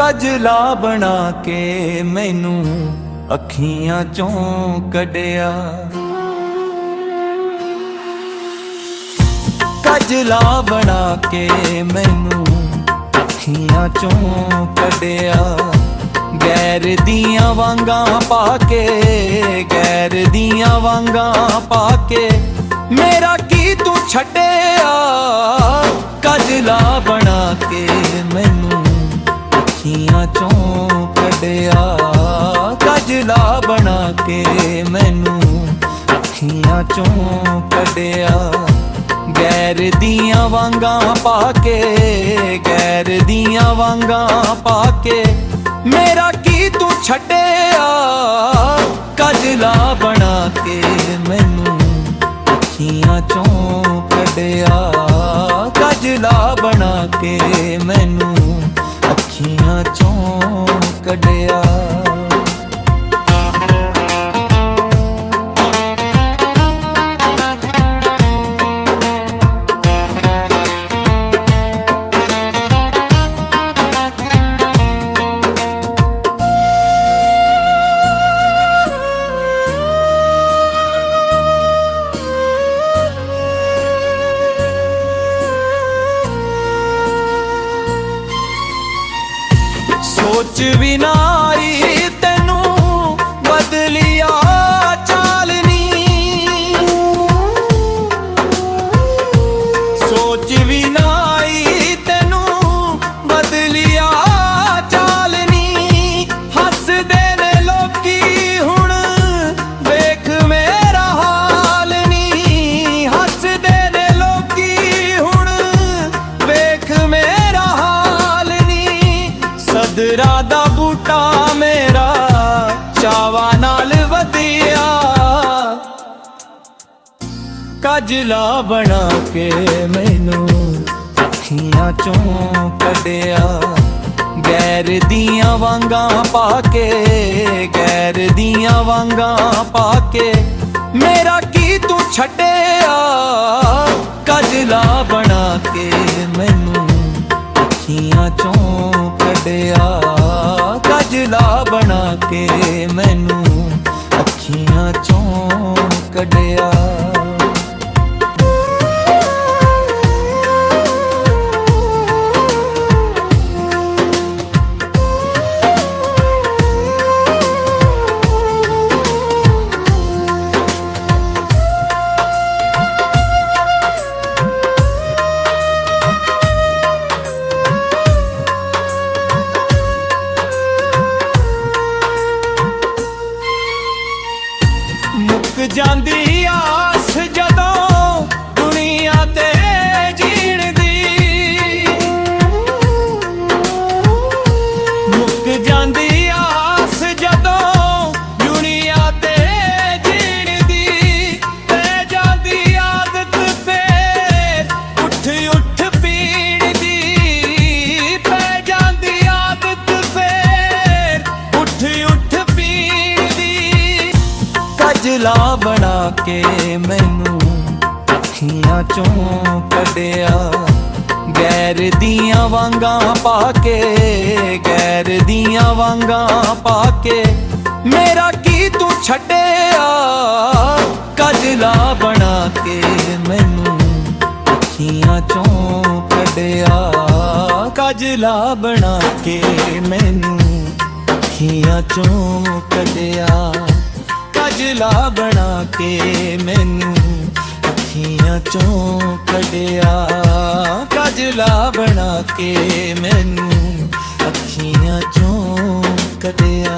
कजला बना के मैनू अखियां चों कढिया। कजला बना के मैनू अखियां चों कढिया। गैर दियां वांगां पाके, गैर दियां वांगां पाके मेरा की तू छड्डिया। कजला बना के मैनू अखियां चों कढिया। कजला बना के मैनू अखियां चों कढिया। गैर दियां वांगां पाके, गैर दियां वांगां पाके मेरा की तू छड्डिया। कजला बना के मैनू अखियां चों कढिया। कजला बना के मैनू अखियां चों कढिया। सोच भी ना आई तेनू बदलिया चालनी। सोच भी ना आई तेनू बदलिया चालनी। हसदे ने लोकी हुण वेख मेरा हाल नी। हसदे ने लोकी हुण वेख मेरा हाल नी। सदरा दा बूटा मेरा चावा नाल वधिया। कजला बना के मैनू अखियां चों कढिया। गैर दियां वांगां पाके, गैर दियां वांगां पाके मेरा की तू छड्डिया। कजला बना के मैनू अखियां चों कढिया। कजला बना के मैनू अखियां चों कढिया। मुक जांदी आस जदों दुनिया ते जीण दी। मुक जांदी आस जदों दुनिया ते जीण दी। ते जांदी आदत फेर उठ उठ पीण दी। पै जांदी आदत फेर उठ उठ पीण दी। कजला बना के मैनू अखियां चों कढिया। गैर दियां वांगां पाके, गैर दियां वांगां पाके मेरा की तू छड्डिया। कजला बना के मैनू अखियां चों कढिया। कजला बना के मैनू अखियां चों कढिया। कजला बना के मैनू अखियां चों कढिया। कजला बना के मैनू अखियां चों कढिया।